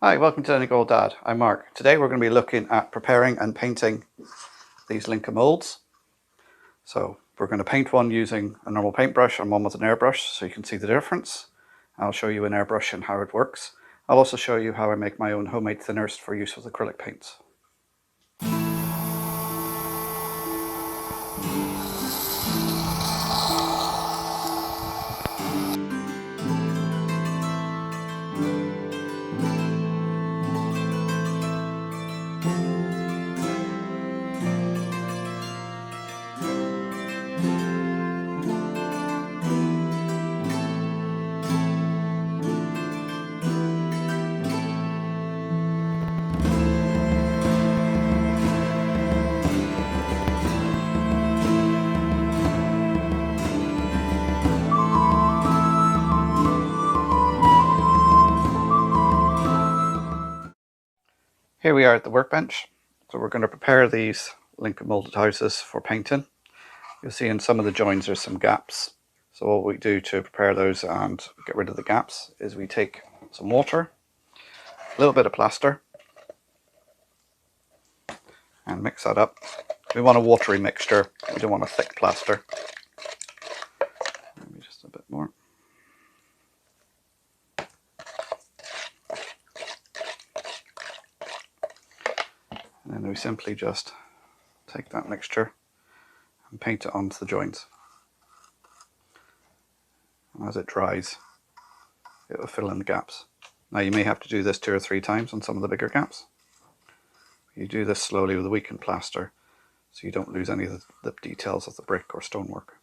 Hi, welcome to Donegal Dad. I'm Mark. Today we're going to be looking at preparing and painting these Linka molds. So we're going to paint one using a normal paintbrush and one with an airbrush so you can see the difference. I'll show you an airbrush and how it works. I'll also show you how I make my own homemade thinners for use with acrylic paints. Here we are at the workbench. So we're going to prepare these Linka molded houses for painting. You'll see in some of the joins there's some gaps. So what we do to prepare those and get rid of the gaps is we take some water, a little bit of plaster, and mix that up. We want a watery mixture, we don't want a thick plaster. Maybe just a bit more. And then we simply just take that mixture and paint it onto the joints. And as it dries, it will fill in the gaps. Now you may have to do this 2 or 3 times on some of the bigger gaps. You do this slowly with a weakened plaster so you don't lose any of the details of the brick or stonework.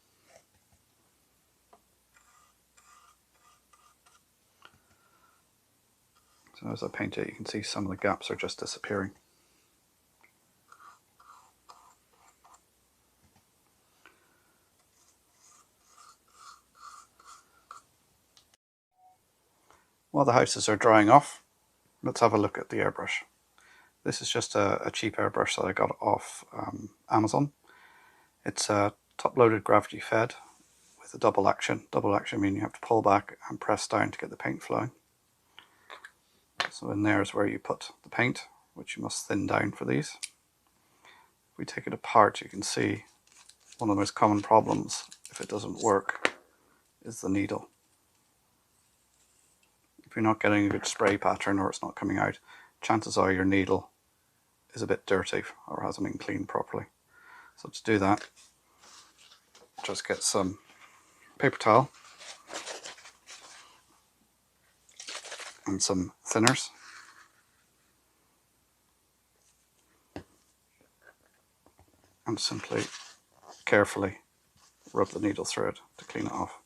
So as I paint it, you can see some of the gaps are just disappearing. While the houses are drying off, let's have a look at the airbrush. This is just a cheap airbrush that I got off Amazon. It's a top-loaded gravity fed with a double action. Double action meaning you have to pull back and press down to get the paint flowing. So in there is where you put the paint, which you must thin down for these. If we take it apart, you can see one of the most common problems, if it doesn't work, is the needle. If you're not getting a good spray pattern or it's not coming out, chances are your needle is a bit dirty or hasn't been cleaned properly. So to do that, just get some paper towel and some thinners. And simply, carefully rub the needle through it to clean it off.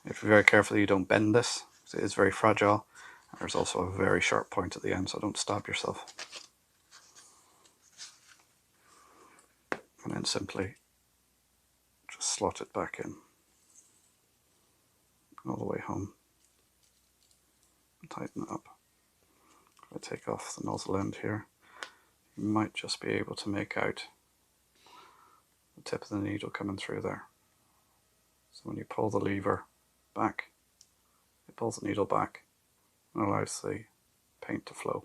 You have to be very careful you don't bend this, because it is very fragile. And there's also a very sharp point at the end, so don't stab yourself. And then simply just slot it back in all the way home and tighten it up. If I take off the nozzle end here, you might just be able to make out the tip of the needle coming through there. So when you pull the lever back, it pulls the needle back and allows the paint to flow.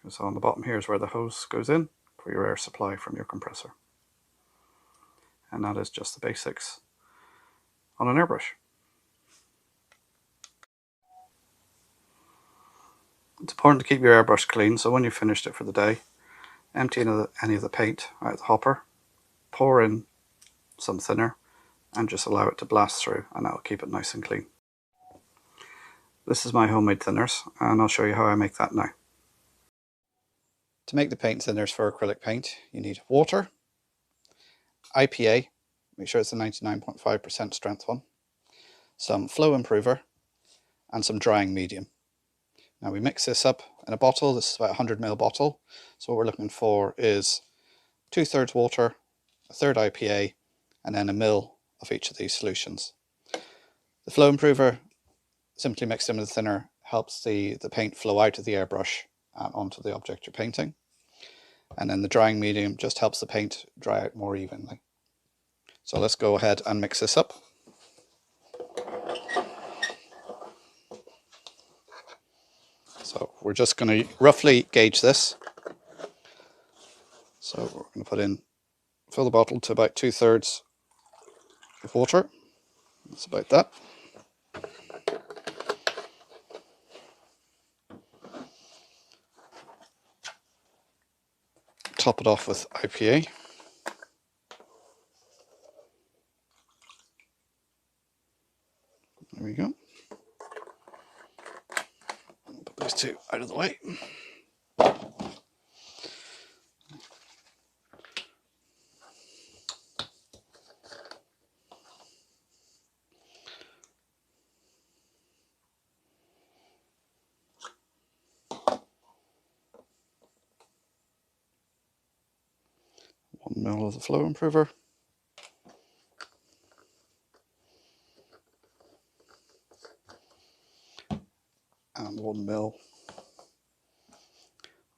So on the bottom here is where the hose goes in for your air supply from your compressor. And that is just the basics on an airbrush. It's important to keep your airbrush clean, so when you've finished it for the day, empty any of the paint out of the hopper, pour in some thinner and just allow it to blast through, and that will keep it nice and clean. This is my homemade thinners and I'll show you how I make that now. To make the paint thinners for acrylic paint, you need water, IPA, make sure it's a 99.5% strength one, some flow improver, and some drying medium. Now we mix this up in a bottle. This is about a 100ml bottle. So what we're looking for is 2/3 water, 1/3 IPA, and then 1 ml of each of these solutions. The flow improver, simply mixed in with the thinner, helps the paint flow out of the airbrush and onto the object you're painting. And then the drying medium just helps the paint dry out more evenly. So let's go ahead and mix this up. So So we're just going to roughly gauge this. So we're going to put in, fill the bottle to about 2/3 of water. That's about that. Top it off with IPA. There we go. Put these two out of the way. One ml of the flow improver. And 1 ml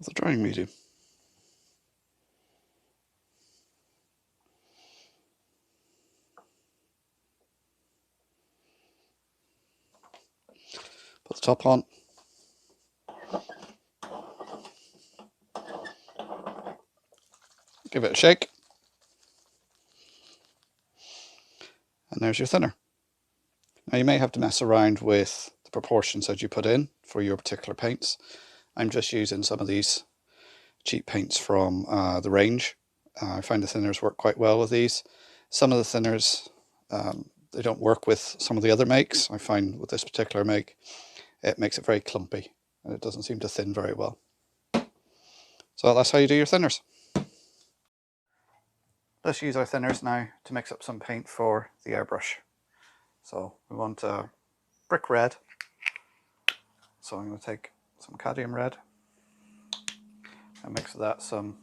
of the drying medium. Put the top on. Give it a shake. And there's your thinner. Now you may have to mess around with the proportions that you put in for your particular paints. I'm just using some of these cheap paints from the range. I find the thinners work quite well with these. Some of the thinners, they don't work with some of the other makes. I find with this particular make, it makes it very clumpy and it doesn't seem to thin very well. So that's how you do your thinners. Let's use our thinners now to mix up some paint for the airbrush. So we want brick red. So I'm going to take some cadmium red and mix with that some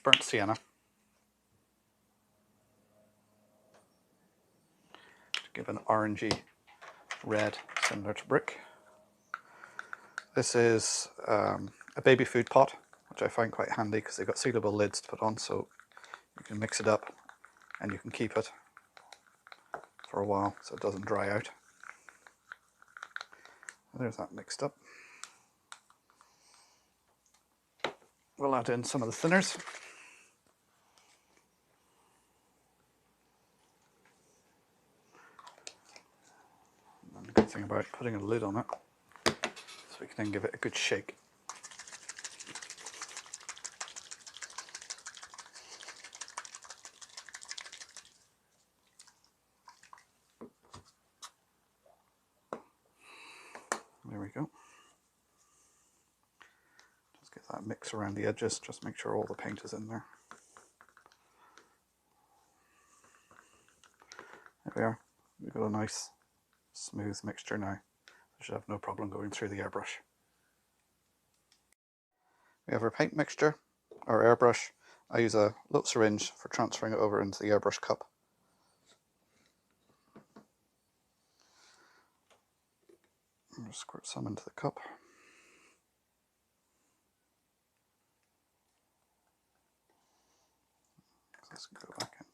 burnt sienna to give an orangey red similar to brick. This is a baby food pot, which I find quite handy because they've got sealable lids to put on, so you can mix it up and you can keep it for a while so it doesn't dry out. There's that mixed up. We'll add in some of the thinners. And the good thing about putting a lid on it is we can then give it a good shake. There we go. Just get that mix around the edges, just make sure all the paint is in there. There we are. We've got a nice smooth mixture now. I should have no problem going through the airbrush. We have our paint mixture, our airbrush. I use a little syringe for transferring it over into the airbrush cup. I'll just squirt some into the cup. This can go back in.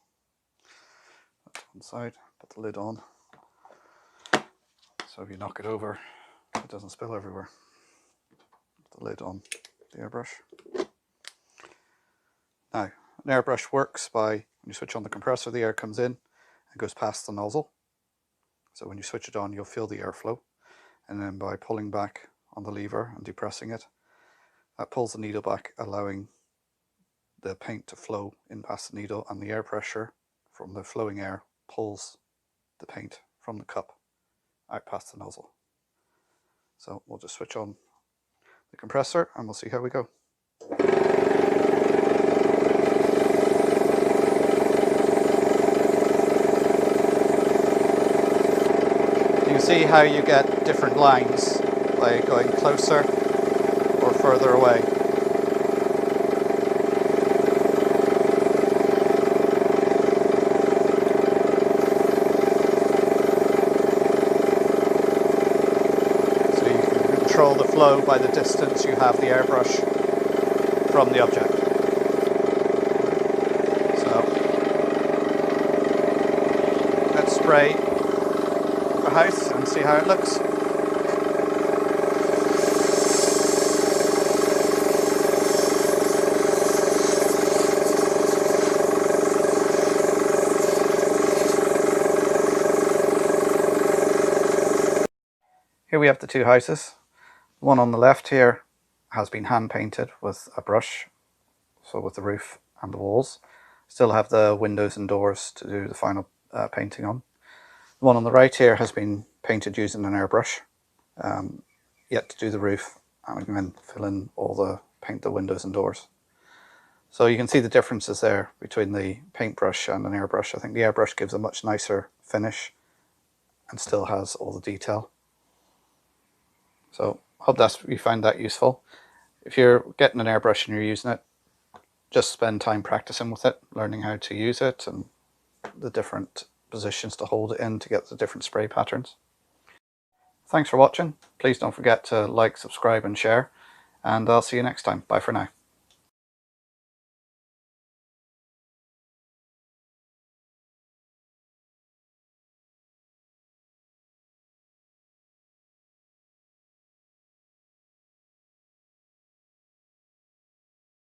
That's one side, put the lid on. So if you knock it over, it doesn't spill everywhere. Put the lid on the airbrush. Now, an airbrush works by, when you switch on the compressor, the air comes in and goes past the nozzle. So when you switch it on, you'll feel the airflow. And then by pulling back on the lever and depressing it, that pulls the needle back, allowing the paint to flow in past the needle, and the air pressure from the flowing air pulls the paint from the cup out past the nozzle. So we'll just switch on the compressor and we'll see how we go. You can see how you get different lines by going closer or further away. So you can control the flow by the distance you have the airbrush from the object. So let's spray the house and see how it looks. Here we have the two houses. The one on the left here has been hand painted with a brush, so with the roof and the walls. Still have the windows and doors to do the final painting on. The one on the right here has been painted using an airbrush, yet to do the roof, and we can then fill in all the paint the windows and doors. So you can see the differences there between the paintbrush and an airbrush. I think the airbrush gives a much nicer finish and still has all the detail. So I hope you find that useful. If you're getting an airbrush and you're using it, just spend time practicing with it, learning how to use it and the different positions to hold it in to get the different spray patterns. Thanks for watching. Please don't forget to like, subscribe and share, and I'll see you next time. Bye for now.